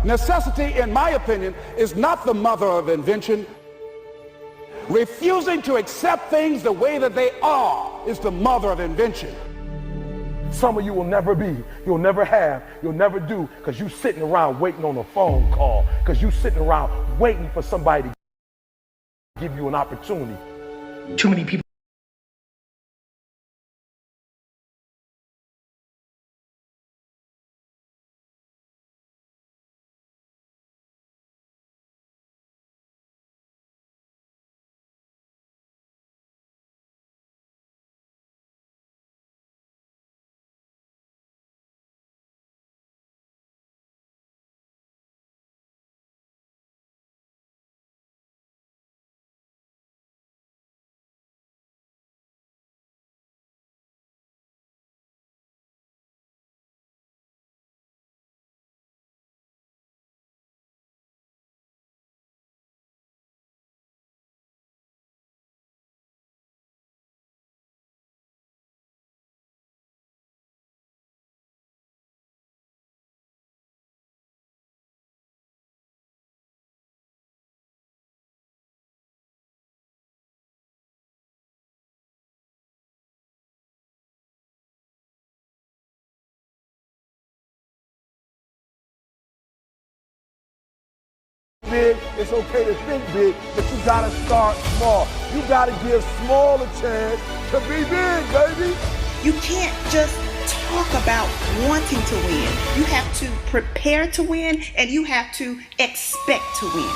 Necessity, in my opinion, is not the mother of invention. Refusing to accept things the way that they are is the mother of invention. Some of you will never be, you'll never have, you'll never do, because you sitting around waiting on a phone call, because you sitting around waiting for somebody to give you an opportunity. Too many people. Big, it's okay to think big, but you gotta start small. You gotta give small a chance to be big, baby. You can't just talk about wanting to win. You have to prepare to win, and you have to expect to win.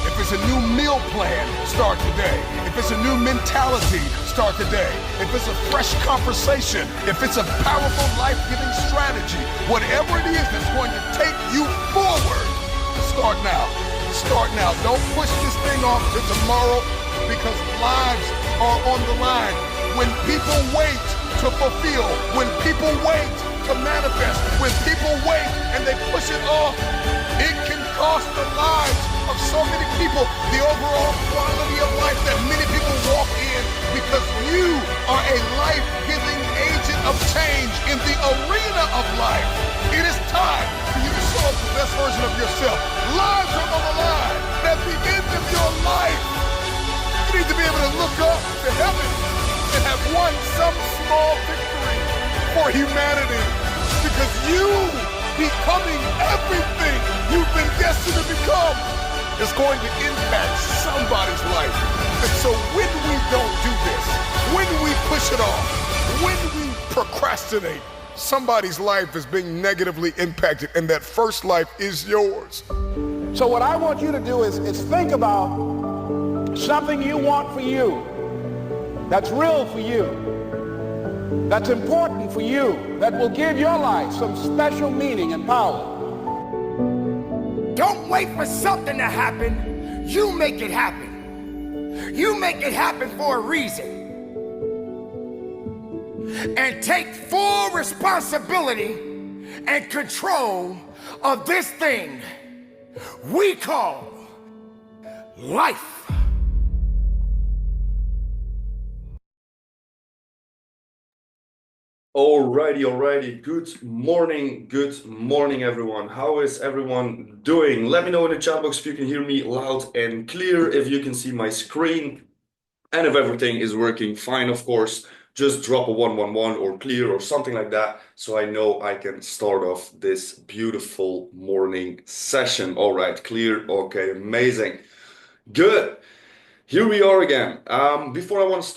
If it's a new meal plan, start today. If it's a new mentality, start today. If it's a fresh conversation, if it's a powerful life-giving strategy, whatever it is that's going to take you forward, start now. Start now. Don't push this thing off to tomorrow, because lives are on the line. When people wait to fulfill, when people wait to manifest, when people wait and they push it off, it can cost the lives of so many people, the overall quality of life that many people walk in, because you are a life-giving agent of change in the arena of life. It is time for you to show up the best version of yourself. Lives are on the line. At the end of your life, you need to be able to look up to heaven and have won some small victory for humanity, because you becoming everything you've been destined to become is going to impact somebody's life. And so when we don't do this, when we push it off, when we procrastinate, somebody's life is being negatively impacted, and that first life is yours. So what I want you to do is think about something you want for you, that's real for you, that's important for you, that will give your life some special meaning and power. Don't wait for something to happen. You make it happen. You make it happen for a reason. And take full responsibility and control of this thing we call life. Alrighty. Good morning, everyone. How is everyone doing? Let me know in the chat box if you can hear me loud and clear, if you can see my screen, and if everything is working fine, of course. Just drop a 111 or clear or something like that, so I know I can start off this beautiful morning session. All right, clear. Okay, amazing. Good. Here we are again. Before I want to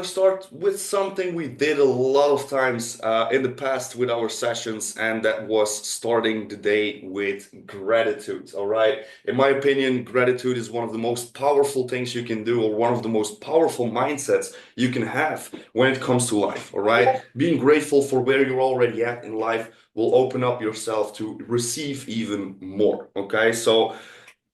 start with something we did a lot of times in the past with our sessions, and that was starting the day with gratitude. All right. In my opinion, gratitude is one of the most powerful things you can do, or one of the most powerful mindsets you can have when it comes to life. All right. Being grateful for where you're already at in life will open up yourself to receive even more. Okay. So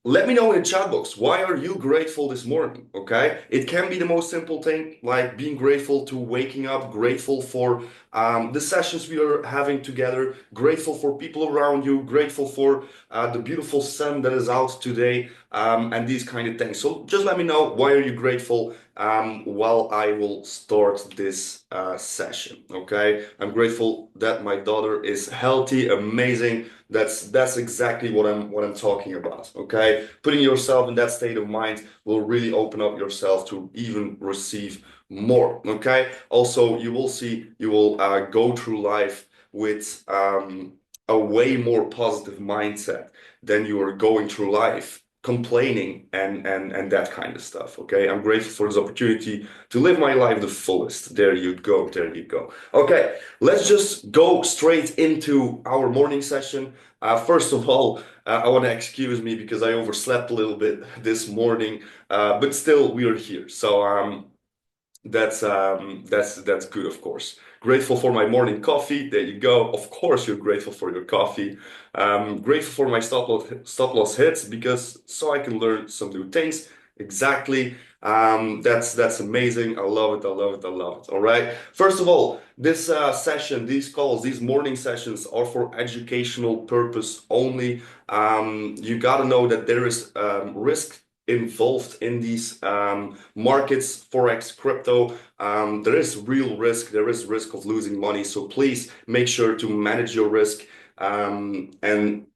let me know in the chat box, why are you grateful this morning, okay? It can be the most simple thing, like being grateful to waking up, grateful for the sessions we are having together, grateful for people around you, grateful for the beautiful sun that is out today. and these kind of things. So just let me know, why are you grateful, while I will start this session. Okay, I'm grateful that my daughter is healthy, amazing. That's exactly what I'm talking about. Okay, putting yourself in that state of mind will really open up yourself to even receive more. Okay, also you will see, you will go through life with a way more positive mindset than you are going through life complaining and that kind of stuff. Okay, I'm grateful for this opportunity to live my life the fullest. There you go, there you go. Okay, let's just go straight into our morning session. First of all, I want to excuse me because I overslept a little bit this morning, but still we are here. So that's good, of course. Grateful for my morning coffee. There you go. Of course, you're grateful for your coffee. Grateful for my stop loss hits, because so I can learn some new things. Exactly. That's amazing. I love it. I love it. I love it. All right. First of all, this session, these calls, these morning sessions are for educational purpose only. You got to know that there is risk involved in these markets, forex, crypto. There is real risk. There is risk of losing money. So please make sure to manage your risk, and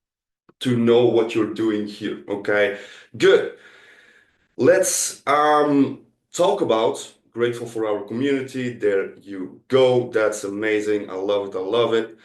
to know what you're doing here. Okay, good. Let's talk about grateful for our community. There you go. That's amazing. I love it. I love it.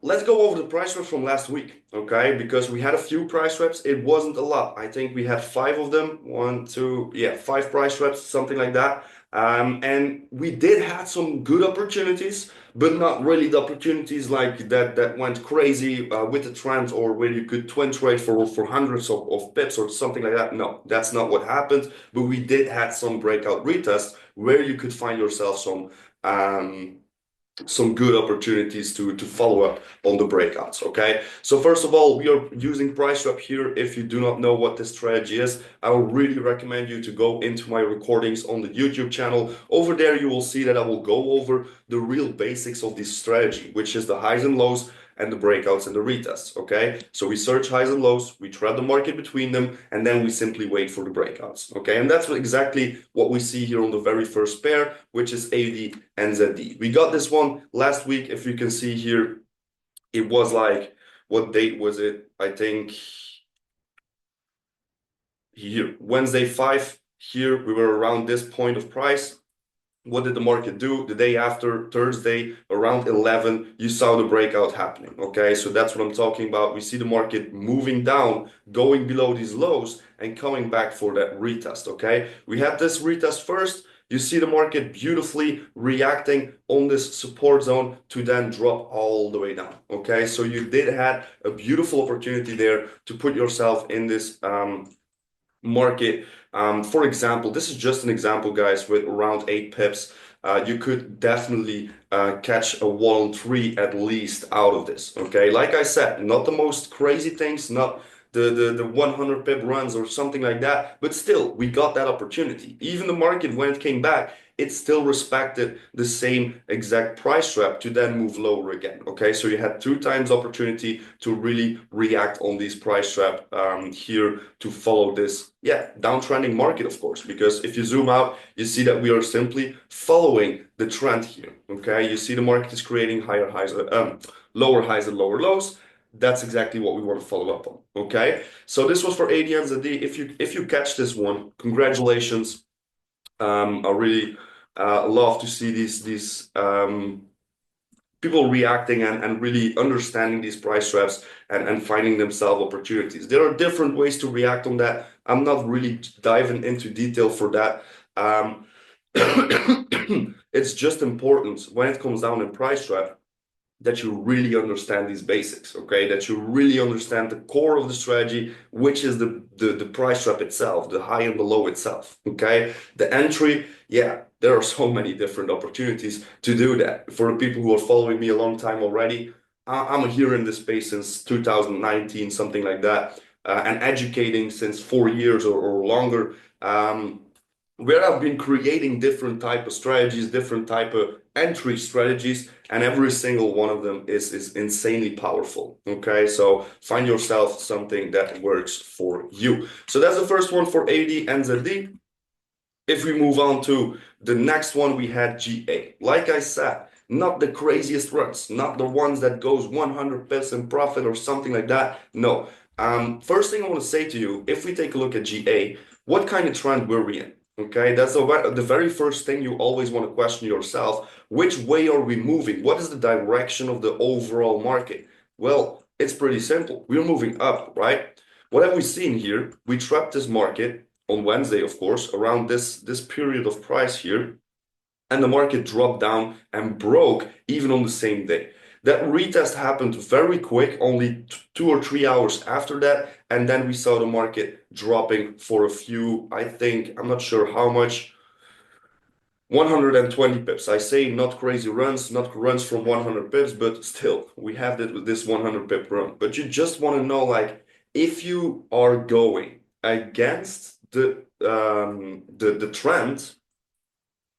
Let's go over the price reps from last week, okay? Because we had a few price reps. It wasn't a lot. I think we had 5 of them. 1, 2, yeah, 5 price reps, something like that. And we did have some good opportunities, but not really the opportunities like that went crazy with the trend, or where you could twin trade for hundreds of pips or something like that. No, that's not what happened. But we did have some breakout retests where you could find yourself some good opportunities to follow up on the breakouts. Okay, so first of all, we are using price rep here. If you do not know what this strategy is, I will really recommend you to go into my recordings on the YouTube channel. Over there you will see that I will go over the real basics of this strategy, which is the highs and lows and the breakouts and the retests. Okay, so we search highs and lows, we trade the market between them, and then we simply wait for the breakouts. Okay, and that's exactly what we see here on the very first pair, which is AUD and ZD. We got this one last week. If you can see here, it was like, what date was it? I think here, Wednesday 5. Here we were around this point of price. What did the market do? The day after, Thursday, around 11, you saw the breakout happening. Okay, so that's what I'm talking about. We see the market moving down, going below these lows, and coming back for that retest. Okay, we had this retest first. You see the market beautifully reacting on this support zone to then drop all the way down. Okay, so you did have a beautiful opportunity there to put yourself in this market. For example, this is just an example, guys, with around 8 pips. You could definitely catch a 1-3 at least out of this. Okay, like I said, not the most crazy things, not the 100 pip runs or something like that, but still we got that opportunity. Even the market, when it came back, it still respected the same exact price trap to then move lower again. Okay, so you had 2 times opportunity to really react on this price trap here to follow this, yeah, downtrending market, of course, because if you zoom out, you see that we are simply following the trend here. Okay, you see the market is creating higher highs, lower highs and lower lows. That's exactly what we want to follow up on. Okay, so this was for AD and ZD. If you catch this one, congratulations. I really love to see these people reacting and really understanding these price traps and finding themselves opportunities. There are different ways to react on that. I'm not really diving into detail for that. It's just important when it comes down in price trap that you really understand these basics, okay? That you really understand the core of the strategy, which is the price trap itself, the high and the low itself, okay? The entry, yeah, there are so many different opportunities to do that. For the people who are following me a long time already, I'm here in this space since 2019, something like that, and educating since 4 years or longer. where I've been creating different type of strategies, different type of entry strategies, and every single one of them is insanely powerful. Okay, so find yourself something that works for you. So that's the first one for AD and ZD. If we move on to the next one, we had GA. Like I said, not the craziest runs, not the ones that goes 100% profit or something like that. No. First thing I want to say to you, if we take a look at GA, what kind of trend were we in? Okay, that's the very first thing you always want to question yourself. Which way are we moving? What is the direction of the overall market? Well, it's pretty simple. We're moving up, right? What have we seen here? We trapped this market on Wednesday, of course, around this period of price here, and the market dropped down and broke even on the same day. That retest happened very quick, only 2 or 3 hours after that, and then we saw the market dropping for a few, I think, I'm not sure how much, 120 pips. I say not crazy runs, not runs from 100 pips, but still, we have that with this 100 pip run. But you just want to know, like, if you are going against the trend,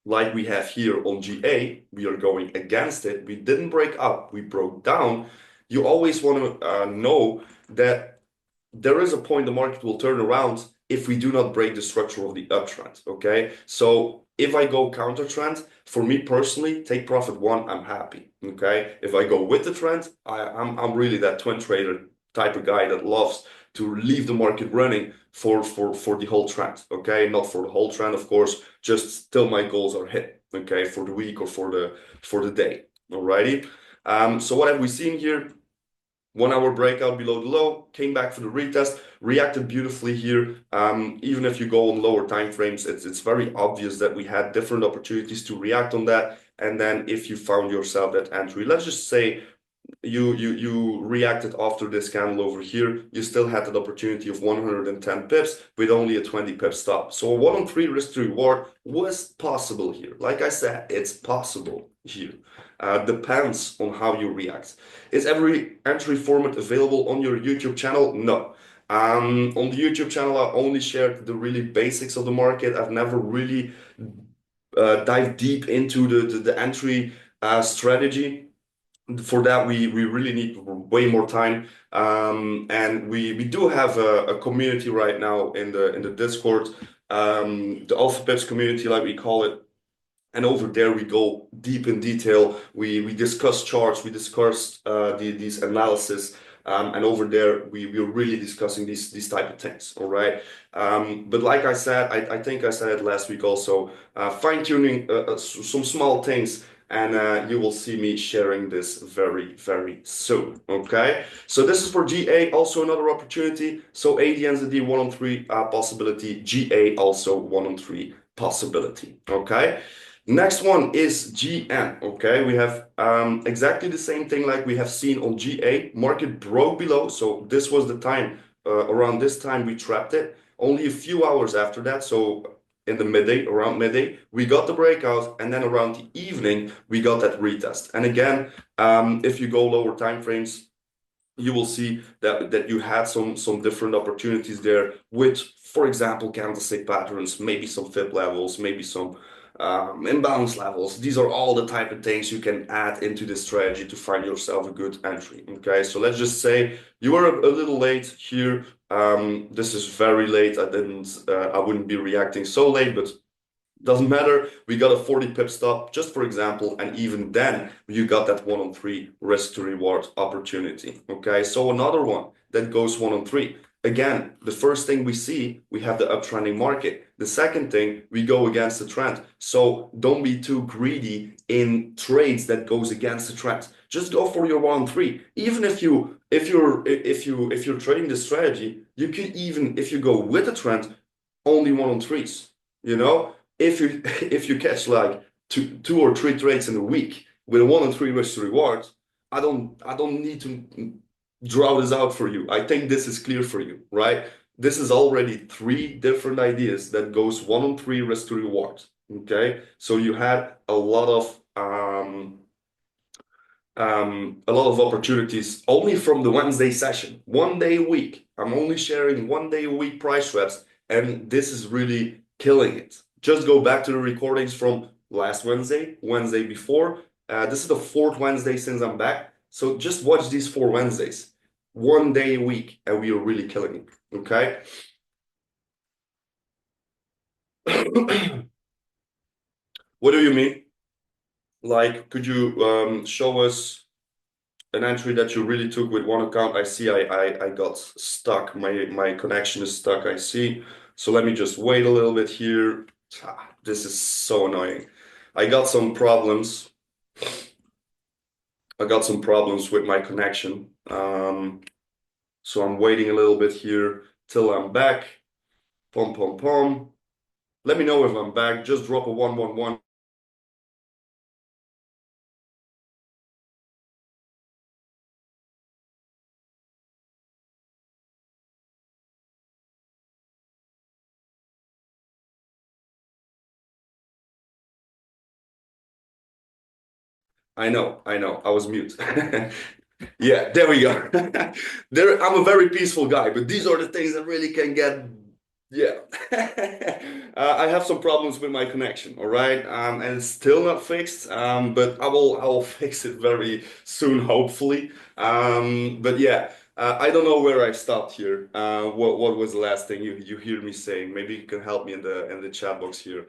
like we have here on GA, we are going against it. We didn't break up, we broke down. You always want to know that there is a point the market will turn around if we do not break the structure of the uptrend. Okay, so if I go counter trend, for me personally, take profit one, I'm happy. Okay, if I go with the trend, I'm really that twin trader type of guy that loves to leave the market running for the whole trend. Okay, not for the whole trend, of course, just till my goals are hit. Okay, for the week or for the day. Alrighty. So what have we seen here? 1 hour breakout below the low, came back for the retest, reacted beautifully here. Even if you go on lower time frames, it's very obvious that we had different opportunities to react on that. And then if you found yourself that entry, let's just say you reacted after this candle over here, you still had that opportunity of 110 pips with only a 20 pip stop. So a 1-on-3 risk to reward was possible here. Like I said, it's possible here. Depends on how you react. Is every entry format available on your YouTube channel? No. On the YouTube channel, I only shared the really basics of the market. I've never really dived deep into the entry strategy. For that, we really need way more time. And we do have a community right now in the Discord, the Alpha Pips community, like we call it. And over there, we go deep in detail. We discuss charts, we discuss these analysis. And over there, we're really discussing these type of things, all right? But like I said, I think I said it last week also, fine-tuning some small things, and you will see me sharing this very, very soon, okay? So this is for GA, also another opportunity. So AD and ZD 1-on-3 possibility, GA also 1-on-3 possibility, okay? Next one is GN, okay? We have exactly the same thing like we have seen on GA. Market broke below, so this was the time, around this time we trapped it. Only a few hours after that, so in the midday, around midday, we got the breakout, and then around the evening, we got that retest. And again, if you go lower time frames, you will see that you had some different opportunities there with, for example, candlestick patterns, maybe some fib levels, maybe some imbalance levels. These are all the type of things you can add into this strategy to find yourself a good entry. Okay, so let's just say you were a little late here. This is very late. I wouldn't be reacting so late, but doesn't matter. We got a 40 pip stop, just for example, and even then you got that 1-on-3 risk to reward opportunity. Okay, so another one that goes 1-on-3. Again, the first thing we see, we have the uptrending market. The second thing, we go against the trend. So don't be too greedy in trades that goes against the trend. Just go for your 1-on-3. Even if you're trading the strategy, you could even, if you go with the trend, only 1-on-3s. You know, if you catch like two or three trades in a week with a 1-on-3 risk to reward, I don't need to draw this out for you. I think this is clear for you, right? This is already 3 different ideas that goes 1-on-3 risk to reward. Okay, so you had a lot of opportunities only from the Wednesday session. 1 day a week. I'm only sharing 1 day a week price traps, and this is really killing it. just go back to the recordings from last Wednesday, Wednesday before. This is the fourth Wednesday since I'm back. So just watch these 4 Wednesdays, 1 day a week, and we are really killing it. Okay. What do you mean? Like, could you show us an entry that you really took with one account? I see I got stuck. My connection is stuck, I see. So let me just wait a little bit here. This is so annoying. I got some problems. I got some problems with my connection. So I'm waiting a little bit here till I'm back. Pom pom pom. Let me know if I'm back. Just drop a 111. I know, I was mute. Yeah, there we go. I'm a very peaceful guy, but these are the things that really can get, yeah. I have some problems with my connection, all right? And it's still not fixed, but I will fix it very soon, hopefully. But yeah, I don't know where I stopped here. What was the last thing you hear me saying? Maybe you can help me in the chat box here.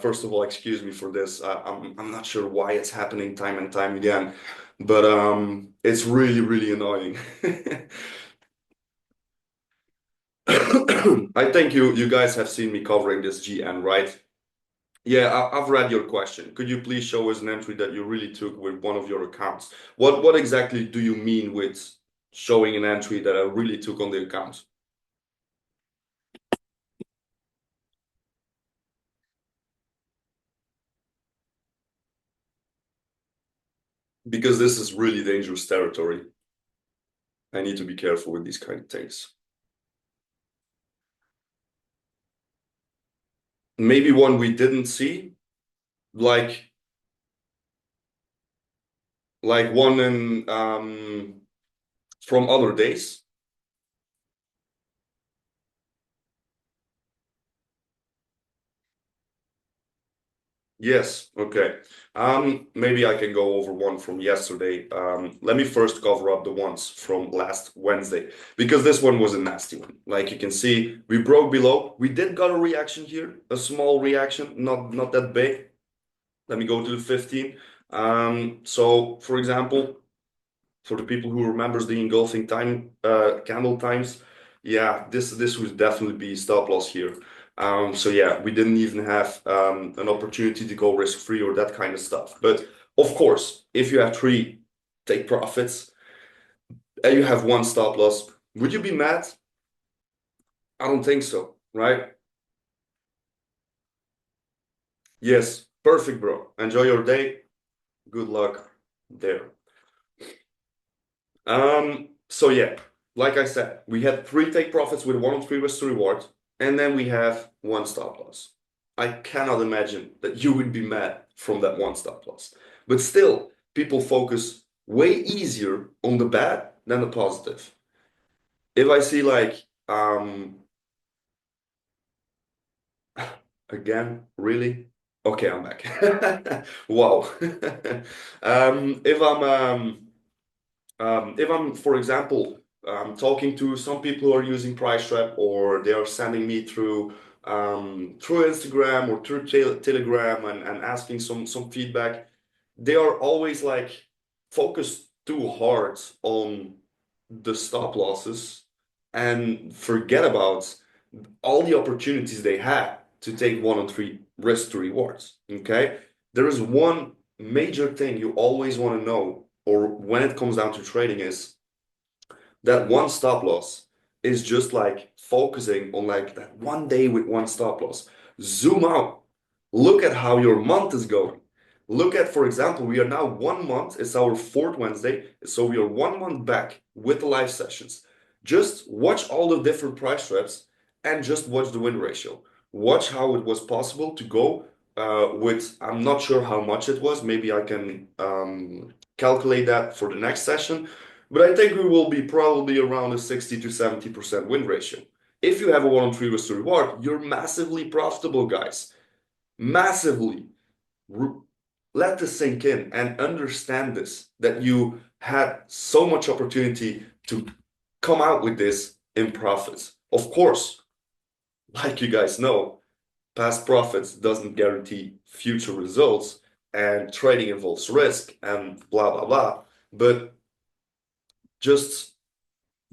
First of all, excuse me for this. I'm not sure why it's happening time and time again, but it's really, really annoying. I think you guys have seen me covering this GN, right? Yeah, I've read your question. Could you please show us an entry that you really took with one of your accounts? What exactly do you mean with showing an entry that I really took on the account? Because this is really dangerous territory. I need to be careful with these kind of things. Maybe one we didn't see, like one in from other days. Yes, okay. Maybe I can go over one from yesterday. Let me first cover up the ones from last Wednesday, because this one was a nasty one. Like you can see, we broke below. We did got a reaction here, a small reaction, not that big. Let me go to the 15. So for example, for the people who remembers the engulfing time candle times, yeah, this would definitely be stop loss here. So yeah, we didn't even have an opportunity to go risk free or that kind of stuff. But of course, if you have 3 take profits and you have 1 stop loss, would you be mad? I don't think so, right? Yes, perfect, bro. Enjoy your day. Good luck there. So yeah, like I said, we had 3 take profits with 103 risk to reward, and then we have 1 stop loss. I cannot imagine that you would be mad from that 1 stop loss. But still, people focus way easier on the bad than the positive. If I see like again, really? Okay, I'm back. Wow. If I'm, for example, talking to some people who are using Pricetrap, or they are sending me through Instagram or through Telegram and asking some feedback, they are always like focused too hard on the stop losses and forget about all the opportunities they had to take 103 risk to rewards. Okay, there is one major thing you always want to know, or when it comes down to trading, is that 1 stop loss is just like focusing on like that 1 day with 1 stop loss. Zoom out. Look at how your month is going. Look at, for example, we are now 1 month. It's our 4th Wednesday. So we are 1 month back with the live sessions. Just watch all the different price traps and just watch the win ratio. Watch how it was possible to go with, I'm not sure how much it was. Maybe I can calculate that for the next session. But I think we will be probably around a 60 to 70% win ratio. If you have a 1-on-3 risk to reward, you're massively profitable, guys. massively. Let this sink in and understand this, that you had so much opportunity to come out with this in profits. Of course, like you guys know, past profits doesn't guarantee future results, and trading involves risk and blah, blah, blah. But just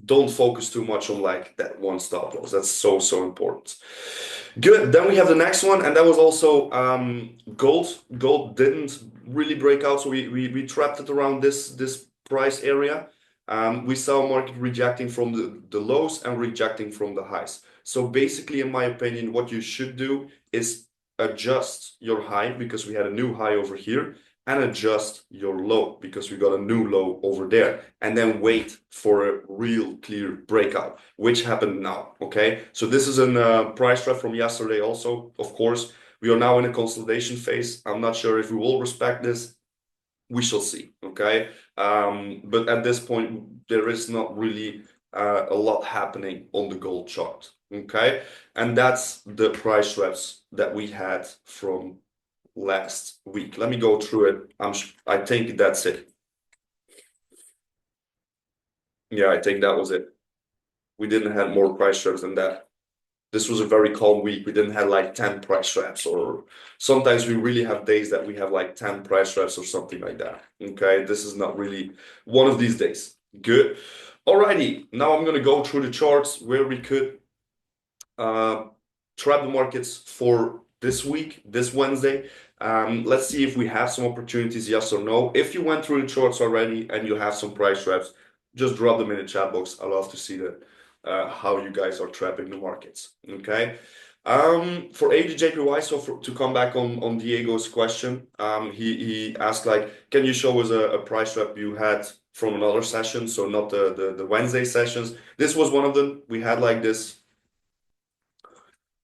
don't focus too much on like that one stop loss. That's so, so important. Good. Then we have the next one, and that was also gold. Gold didn't really break out, so we trapped it around this price area. We saw market rejecting from the lows and rejecting from the highs. So basically, in my opinion, what you should do is adjust your high, because we had a new high over here, and adjust your low because we got a new low over there, and then wait for a real clear breakout, which happened now. Okay, so this is a price trap from yesterday also. Of course, we are now in a consolidation phase. I'm not sure if we will respect this. We shall see. Okay, but at this point there is not really a lot happening on the gold chart. Okay, and that's the price traps that we had from last week. Let me go through it. I think that's it. Yeah, I think that was it. We didn't have more price traps than that. This was a very calm week. We didn't have like 10 price traps, or sometimes we really have days that we have like 10 price traps or something like that. Okay, this is not really one of these days. Good. Alrighty, now I'm gonna go through the charts where we could trap the markets for this week, this Wednesday. Let's see if we have some opportunities, yes or no. If you went through the charts already and you have some price traps, just drop them in the chat box. I love to see that how you guys are trapping the markets. Okay. For ADJPY, so to come back on Diego's question, he asked like, can you show us a price trap you had from another session? So not the Wednesday sessions. This was one of them. We had like this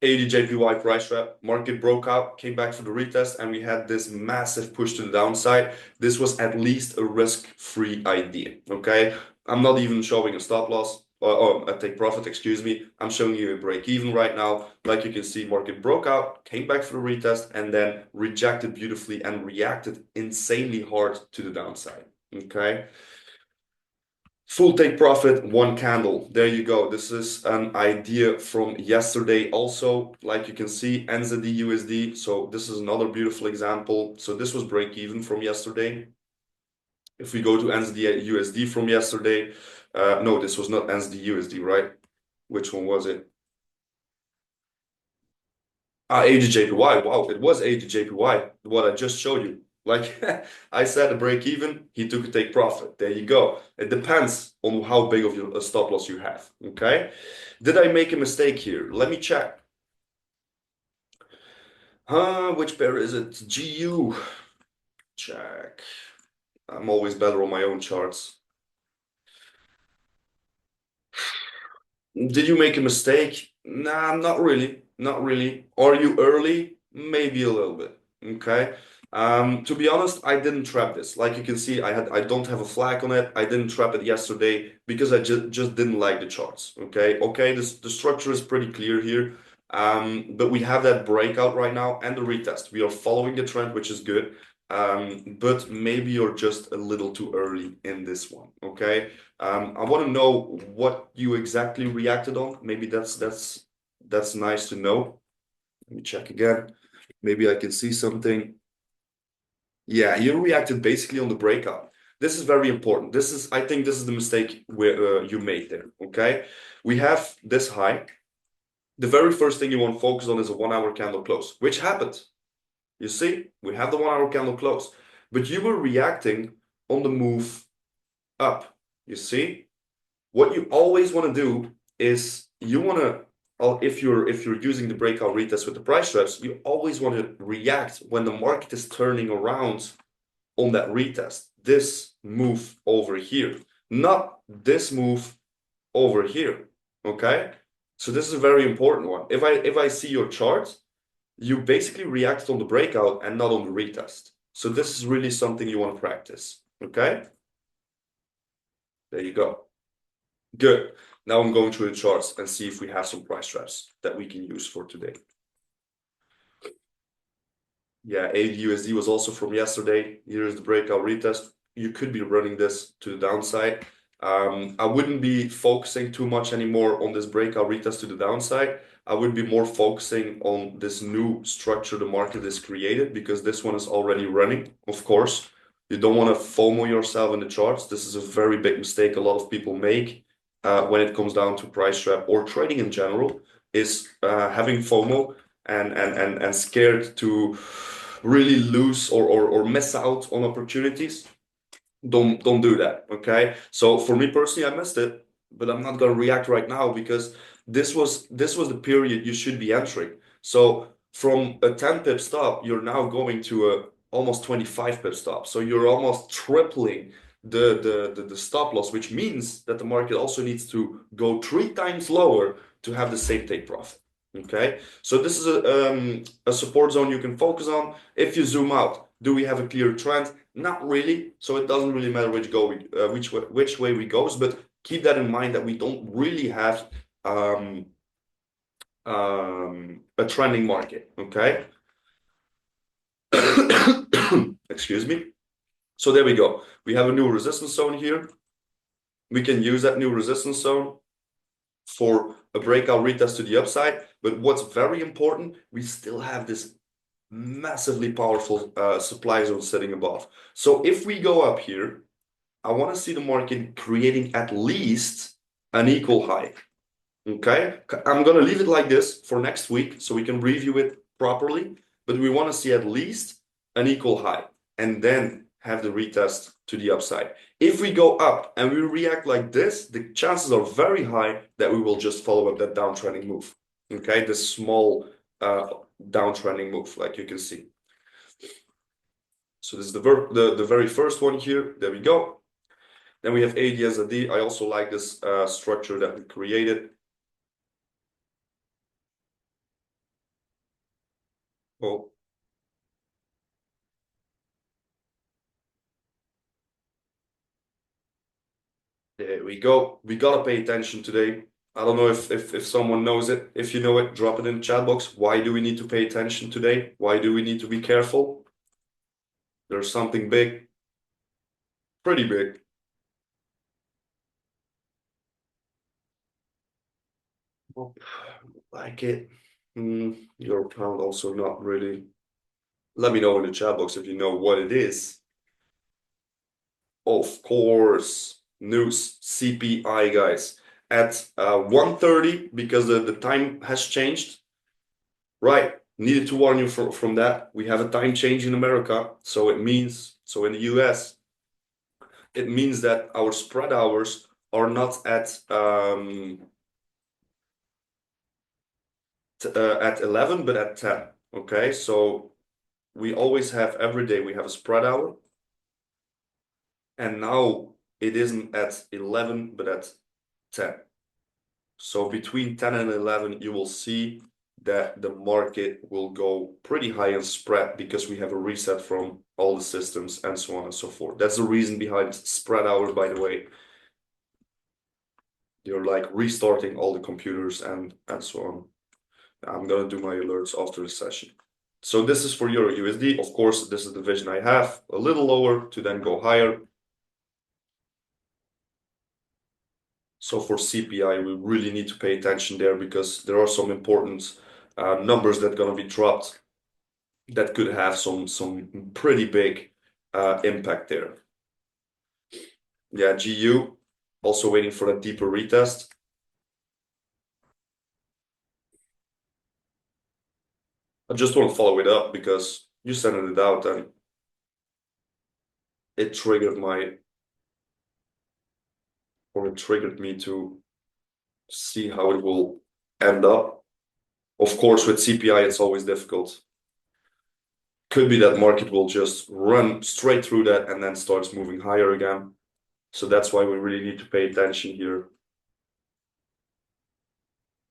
ADJPY price trap, market broke out, came back for the retest, and we had this massive push to the downside. This was at least a risk-free idea. Okay, I'm not even showing a stop loss or a take profit, excuse me. I'm showing you a break even right now. Like you can see, market broke out, came back for the retest, and then rejected beautifully and reacted insanely hard to the downside. Okay. Full take profit, one candle. There you go. This is an idea from yesterday also. Like you can see, NZD USD. So this is another beautiful example. So this was break even from yesterday. If we go to NZD USD from yesterday, no, this was not NZD USD, right? Which one was it? ADJPY. Wow, it was ADJPY, what I just showed you. Like I said, a break even, he took a take profit. There you go. It depends on how big of a stop loss you have. Okay. Did I make a mistake here? Let me check. Which pair is it? GU. Check. I'm always better on my own charts. Did you make a mistake? Nah, not really. Not really. Are you early? Maybe a little bit. Okay. To be honest, I didn't trap this. Like you can see, I don't have a flag on it. I didn't trap it yesterday because I just didn't like the charts. Okay. Okay, the structure is pretty clear here. But we have that breakout right now and the retest. We are following the trend, which is good. But maybe you're just a little too early in this one. Okay. I want to know what you exactly reacted on. Maybe that's nice to know. Let me check again. Maybe I can see something. Yeah, you reacted basically on the breakout. This is very important. I think this is the mistake where you made there. Okay, we have this high. The very first thing you want to focus on is a 1 hour candle close, which happened. You see, we have the 1 hour candle close, but you were reacting on the move up. You see, what you always want to do is you want to, if you're using the breakout retest with the price traps, you always want to react when the market is turning around on that retest. This move over here, not this move over here. Okay, so this is a very important one. If I see your chart, you basically reacted on the breakout and not on the retest. So this is really something you want to practice. Okay, there you go. Good. Now I'm going through the charts and see if we have some price traps that we can use for today. Yeah, AUD/USD was also from yesterday. Here's the breakout retest. You could be running this to the downside. I wouldn't be focusing too much anymore on this breakout retest to the downside. I would be more focusing on this new structure the market is created, because this one is already running, of course. You don't want to FOMO yourself in the charts. This is a very big mistake a lot of people make when it comes down to price trap or trading in general, is having FOMO and scared to really lose or miss out on opportunities. Don't do that, okay? So for me personally, I missed it, but I'm not gonna react right now, because this was the period you should be entering. So from a 10 pip stop, you're now going to a almost 25 pip stop. So you're almost tripling the stop loss, which means that the market also needs to go 3 times lower to have the same take profit. Okay, so this is a support zone you can focus on. If you zoom out, do we have a clear trend? Not really. So it doesn't really matter which way we goes, but keep that in mind that we don't really have a trending market. Okay. Excuse me. So there we go. We have a new resistance zone here. We can use that new resistance zone for a breakout retest to the upside. But what's very important, we still have this massively powerful supply zone sitting above. So if we go up here, I want to see the market creating at least an equal high. Okay, I'm going to leave it like this for next week so we can review it properly, but we want to see at least an equal high and then have the retest to the upside. If we go up and we react like this, the chances are very high that we will just follow up that downtrending move. Okay, this small downtrending move, like you can see. So this is the very first one here. There we go. Then we have AD/SAD. I also like this structure that we created. Oh. There we go. We gotta pay attention today. I don't know if someone knows it. If you know it, drop it in the chat box. Why do we need to pay attention today? Why do we need to be careful? There's something big, pretty big. Like it. Your pound also not really. Let me know in the chat box if you know what it is. Of course, news CPI, guys, at 1:30, because the time has changed. Right, needed to warn you from that. We have a time change in America, so it means, so in the US, it means that our spread hours are not at 11, but at 10. Okay, so we always have, every day we have a spread hour, and now it isn't at 11 but at 10. So between 10 and 11 you will see that the market will go pretty high in spread, because we have a reset from all the systems and so on and so forth. That's the reason behind spread hours, by the way. You're like restarting all the computers and so on. I'm gonna do my alerts after the session. So this is for Euro USD. Of course, this is the vision I have, a little lower to then go higher. So for CPI, we really need to pay attention there, because there are some important numbers that are going to be dropped that could have some pretty big impact there. Yeah, GU, also waiting for a deeper retest. I just want to follow it up, because you sent it out and it triggered me to see how it will end up. Of course, with CPI, it's always difficult. Could be that market will just run straight through that and then starts moving higher again. So that's why we really need to pay attention here.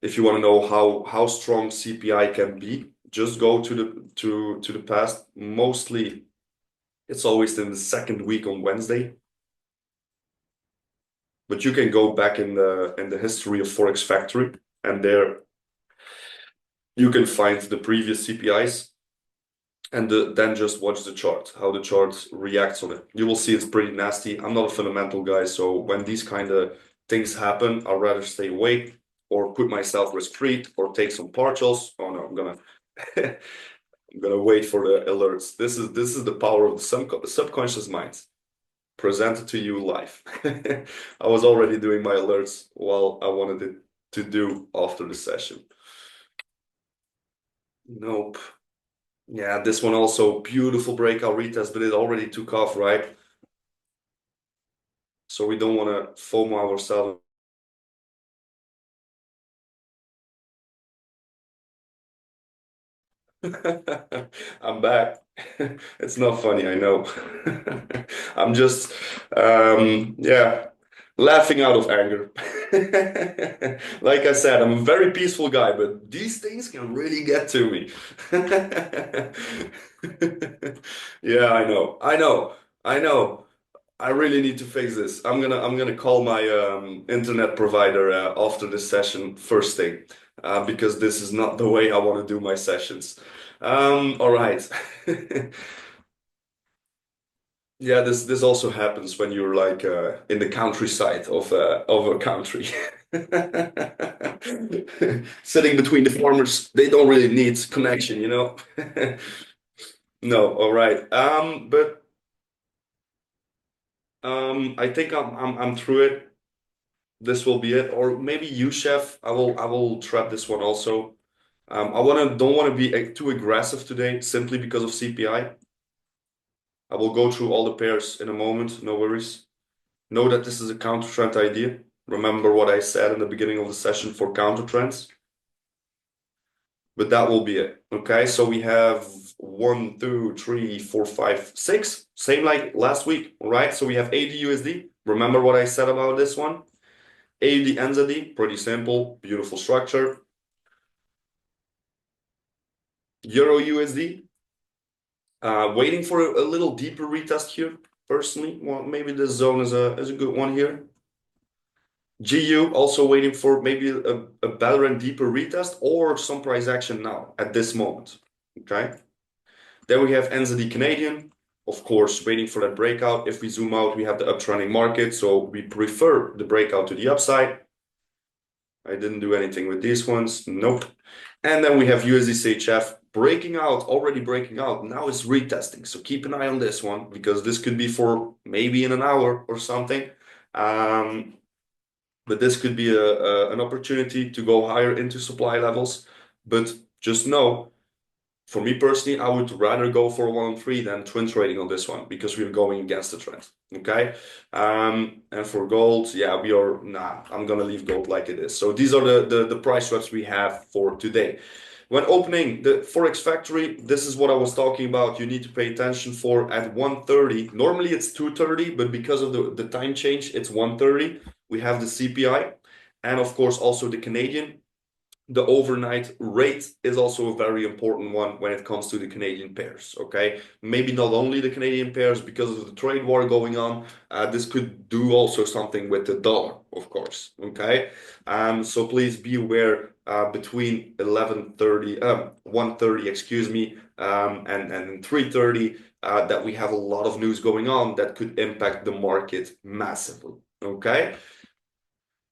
If you want to know how strong CPI can be, just go to the past. Mostly, it's always in the second week on Wednesday. But you can go back in the history of Forex Factory, and there you can find the previous CPIs. and then just watch the chart, how the chart reacts on it. You will see it's pretty nasty. I'm not a fundamental guy, so when these kind of things happen, I'd rather stay away or put myself risk-free or take some partials. Oh no, I'm gonna I'm gonna wait for the alerts. This is the power of the subconscious mind presented to you live. I was already doing my alerts while I wanted it to do after the session. Nope. Yeah, this one also beautiful breakout retest, but it already took off, right? So we don't want to FOMO ourselves. I'm back. It's not funny, I know. I'm just, yeah, laughing out of anger. Like I said, I'm a very peaceful guy, but these things can really get to me. Yeah, I know. I really need to fix this. I'm gonna call my internet provider after this session first thing, because this is not the way I want to do my sessions. All right. Yeah, this also happens when you're like in the countryside of a country. Sitting between the farmers, they don't really need connection, you know? No, all right. But I think I'm through it. This will be it. Or maybe you, Chef. I will trap this one also. Don't wanna be too aggressive today simply because of CPI. I will go through all the pairs in a moment, no worries. Know that this is a counter trend idea. Remember what I said in the beginning of the session for counter trends. But that will be it. Okay, so we have 1, 2, 3, 4, 5, 6. Same like last week, all right? So we have AUD USD. Remember what I said about this one? AUD NZD, pretty simple, beautiful structure. Euro USD, waiting for a little deeper retest here, personally. Well, maybe this zone is a good one here. GU also waiting for maybe a better and deeper retest or some price action now at this moment. Okay. Then we have NZD Canadian, of course, waiting for that breakout. If we zoom out, we have the uptrending market, so we prefer the breakout to the upside. I didn't do anything with these ones. Nope. And then we have USD CHF breaking out, already breaking out. Now it's retesting. So keep an eye on this one because this could be for maybe in an hour or something. But this could be an opportunity to go higher into supply levels. But just know, for me personally, I would rather go for 1-3 than twin trading on this one because we're going against the trend. Okay. And for gold, yeah, I'm gonna leave gold like it is. So these are the price swaps we have for today. When opening the Forex Factory, this is what I was talking about. You need to pay attention for at 1:30. Normally it's 2:30, but because of the time change, it's 1:30. We have the CPI and of course also the Canadian. The overnight rate is also a very important one when it comes to the Canadian pairs, okay? Maybe not only the Canadian pairs because of the trade war going on, this could do also something with the dollar, of course, okay? So please be aware between 1:30, excuse me, and 3:30 that we have a lot of news going on that could impact the market massively, okay?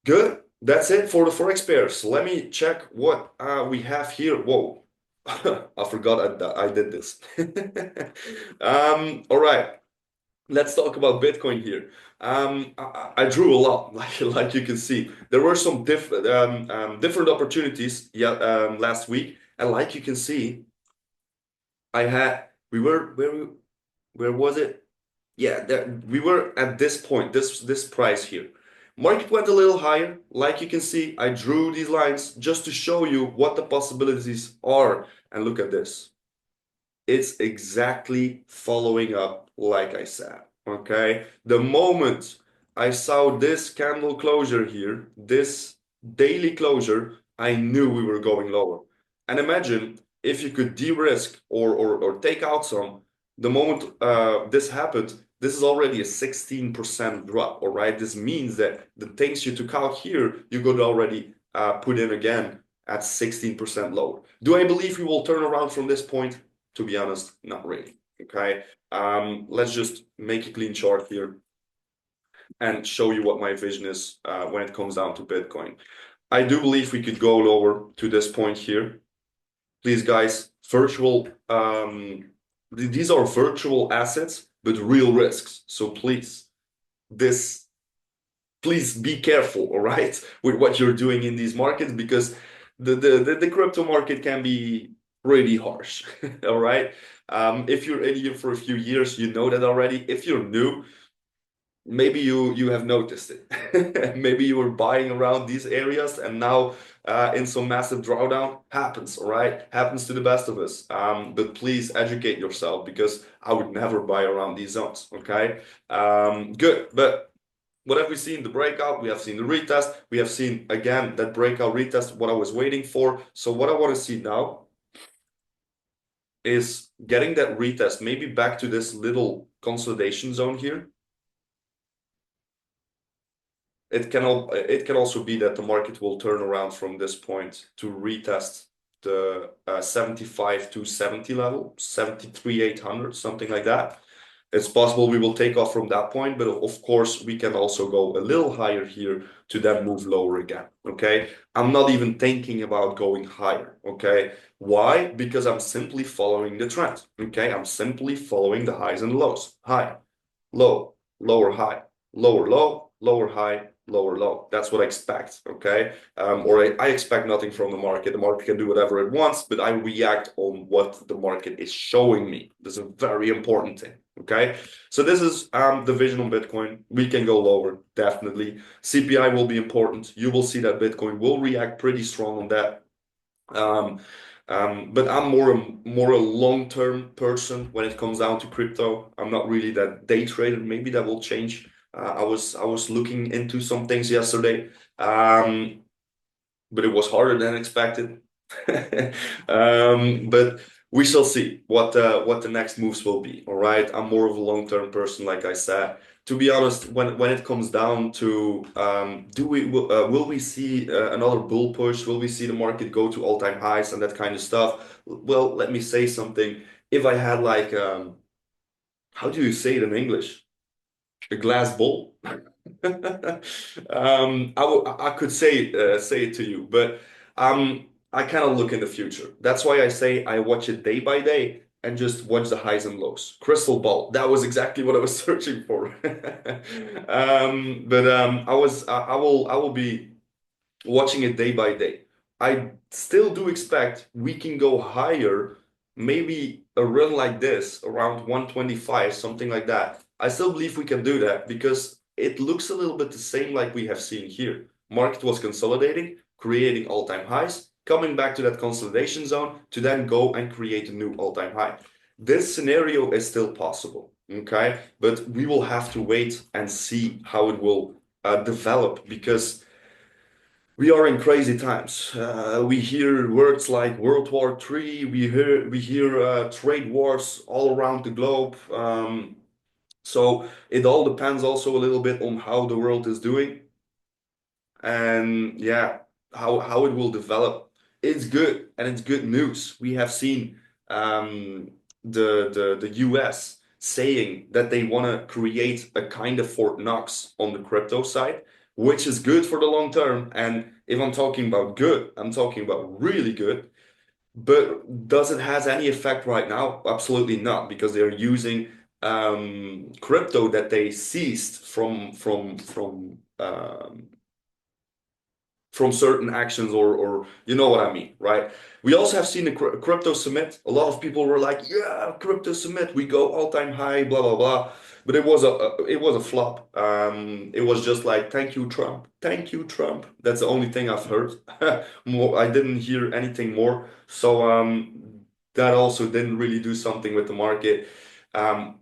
Good. That's it for the Forex pairs. Let me check what we have here. Whoa, I forgot I did this. All right, let's talk about Bitcoin here. I drew a lot, like you can see. There were some different opportunities last week, and like you can see, where was it? Yeah, we were at this point, this price here. Market went a little higher. Like you can see, I drew these lines just to show you what the possibilities are. And look at this. It's exactly following up like I said, okay? The moment I saw this candle closure here, this daily closure, I knew we were going lower. And imagine if you could de-risk or take out some, the moment this happened, this is already a 16% drop, all right? This means that the things you took out here, you could already put in again at 16% lower. Do I believe we will turn around from this point? To be honest, not really. Okay, let's just make a clean chart here and show you what my vision is when it comes down to Bitcoin. I do believe we could go lower to this point here. Please, guys, these are virtual assets, but real risks. So please be careful, all right, with what you're doing in these markets, because the crypto market can be pretty harsh. All right. If you're in here for a few years, you know that already. If you're new, maybe you have noticed it. Maybe you were buying around these areas, and now in some massive drawdown happens, all right? Happens to the best of us. But please educate yourself, because I would never buy around these zones, okay? Good, but what have we seen? The breakout, we have seen the retest, we have seen again that breakout retest, what I was waiting for. So what I want to see now is getting that retest, maybe back to this little consolidation zone here. It can also be that the market will turn around from this point to retest the 75 to 70 level, 73,800, something like that. It's possible we will take off from that point, but of course we can also go a little higher here to then move lower again. Okay, I'm not even thinking about going higher. Okay, why? Because I'm simply following the trend. Okay, I'm simply following the highs and lows. High, low, lower high, lower low, lower high, lower low. That's what I expect, okay? I expect nothing from the market. The market can do whatever it wants, but I react on what the market is showing me. This is a very important thing, okay? So this is the vision on Bitcoin. We can go lower, definitely. CPI will be important. You will see that Bitcoin will react pretty strong on that. But I'm more a long-term person when it comes down to crypto. I'm not really that day trader. Maybe that will change. I was looking into some things yesterday, but it was harder than expected. But we shall see what the next moves will be. All right, I'm more of a long-term person, like I said. To be honest, when it comes down to will we see another bull push? Will we see the market go to all-time highs and that kind of stuff? Well, let me say something. If I had like how do you say it in English? A glass bowl. I could say it to you, but I kind of look in the future. That's why I say I watch it day by day and just watch the highs and lows. Crystal ball. That was exactly what I was searching for. I will be watching it day by day. I still do expect we can go higher, maybe a run like this around 125, something like that. I still believe we can do that because it looks a little bit the same like we have seen here. Market was consolidating, creating all-time highs, coming back to that consolidation zone to then go and create a new all-time high. This scenario is still possible, okay? But we will have to wait and see how it will develop, because we are in crazy times. We hear words like World War III. We hear trade wars all around the globe. So it all depends also a little bit on how the world is doing, and yeah, how it will develop. It's good, and it's good news. We have seen the US saying that they want to create a kind of Fort Knox on the crypto side, which is good for the long term. And if I'm talking about good, I'm talking about really good. But does it has any effect right now? Absolutely not, because they're using crypto that they seized from certain actions, or you know what I mean, right? We also have seen the crypto summit. A lot of people were like, yeah, crypto summit, we go all-time high, blah blah blah. But it was a flop. It was just like, thank you, Trump. Thank you, Trump. That's the only thing I've heard. I didn't hear anything more. So that also didn't really do something with the market.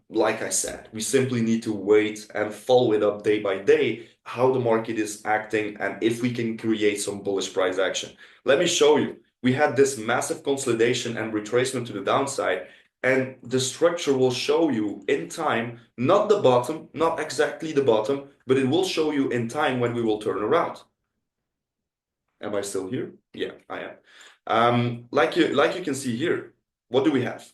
Like I said, we simply need to wait and follow it up day by day, how the market is acting, and if we can create some bullish price action. Let me show you. We had this massive consolidation and retracement to the downside, and the structure will show you in time, not the bottom, not exactly the bottom, but it will show you in time when we will turn around. Am I still here? Yeah, I am. Like you can see here, what do we have?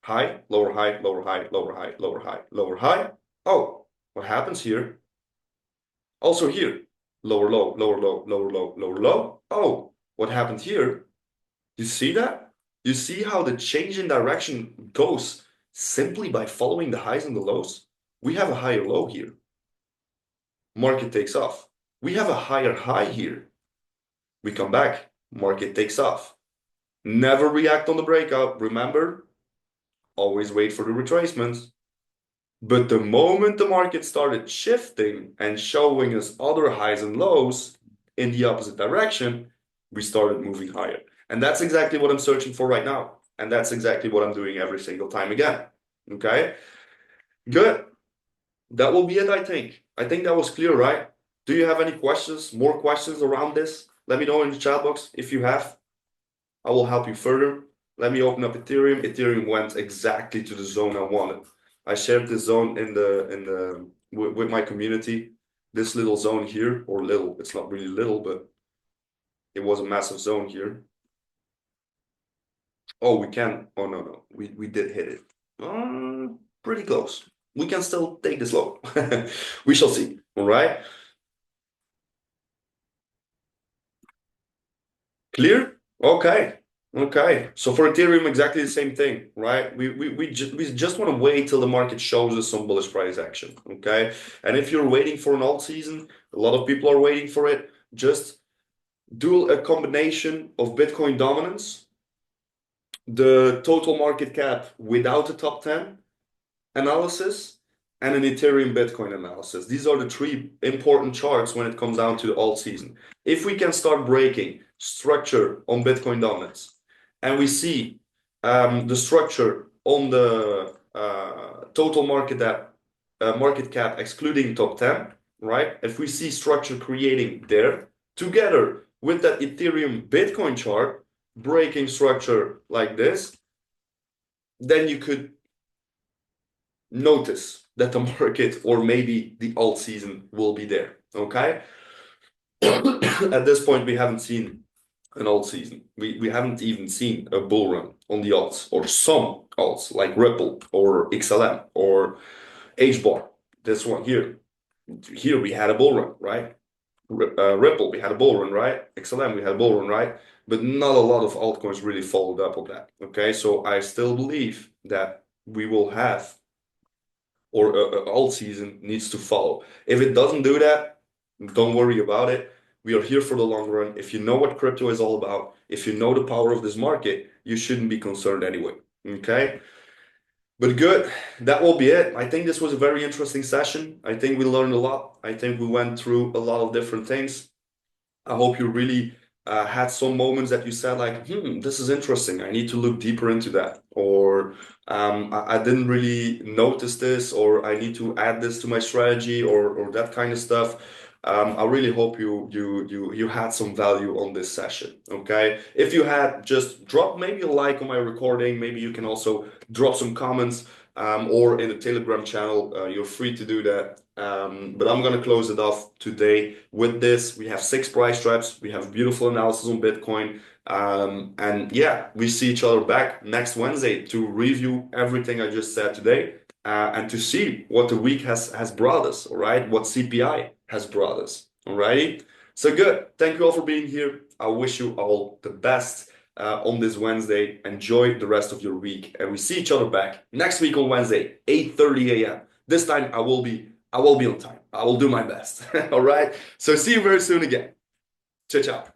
high, lower high, lower high, lower high, lower high, lower high. Oh, what happens here? Also here, lower low, lower low, lower low, lower low. Oh, what happened here? You see that? You see how the change in direction goes simply by following the highs and the lows? We have a higher low here. Market takes off. We have a higher high here. We come back. Market takes off. Never react on the breakout. Remember, always wait for the retracements. But the moment the market started shifting and showing us other highs and lows in the opposite direction, we started moving higher. And that's exactly what I'm searching for right now. And that's exactly what I'm doing every single time again. Okay? Good. That will be it, I think. I think that was clear, right? Do you have any questions, more questions around this? Let me know in the chat box if you have. I will help you further. Let me open up Ethereum. Ethereum went exactly to the zone I wanted. I shared this zone with my community. This little zone here, or little, it's not really little, but it was a massive zone here. Oh, we can. Oh, no. We did hit it. Pretty close. We can still take this low. We shall see. All right. Clear? Okay. Okay. So for Ethereum, exactly the same thing, right? We just want to wait till the market shows us some bullish price action. Okay. And if you're waiting for an alt season, a lot of people are waiting for it. Just do a combination of Bitcoin dominance, the total market cap without the top 10 analysis, and an Ethereum Bitcoin analysis. These are the three important charts when it comes down to the alt season. If we can start breaking structure on Bitcoin dominance, and we see the structure on the total market cap excluding top 10, right? If we see structure creating there, together with that Ethereum Bitcoin chart, breaking structure like this, then you could notice that the market or maybe the alt season will be there. Okay. At this point, we haven't seen an alt season. We haven't even seen a bull run on the alts, or some alts like Ripple or XLM or HBAR. This one here. Here we had a bull run, right? Ripple, we had a bull run, right? XLM, we had a bull run, right? But not a lot of altcoins really followed up on that. Okay, so I still believe that we will have, or alt season needs to follow. If it doesn't do that, don't worry about it. We are here for the long run. If you know what crypto is all about, if you know the power of this market, you shouldn't be concerned anyway. Okay. But good, that will be it. I think this was a very interesting session. I think we learned a lot. I think we went through a lot of different things. I hope you really had some moments that you said like, this is interesting. I need to look deeper into that. Or I didn't really notice this, or I need to add this to my strategy, or that kind of stuff. I really hope you had some value on this session. Okay, if you had, just drop maybe a like on my recording. Maybe you can also drop some comments, or in the Telegram channel. You're free to do that. But I'm gonna close it off today with this. We have 6 price traps. We have beautiful analysis on Bitcoin. And yeah, we see each other back next Wednesday to review everything I just said today, and to see what the week has brought us. All right, what CPI has brought us. All righty. So good. Thank you all for being here. I wish you all the best on this Wednesday. Enjoy the rest of your week, and we see each other back next week on Wednesday, 8:30 a.m. This time I will be on time. I will do my best. All right. So see you very soon again. Ciao, ciao.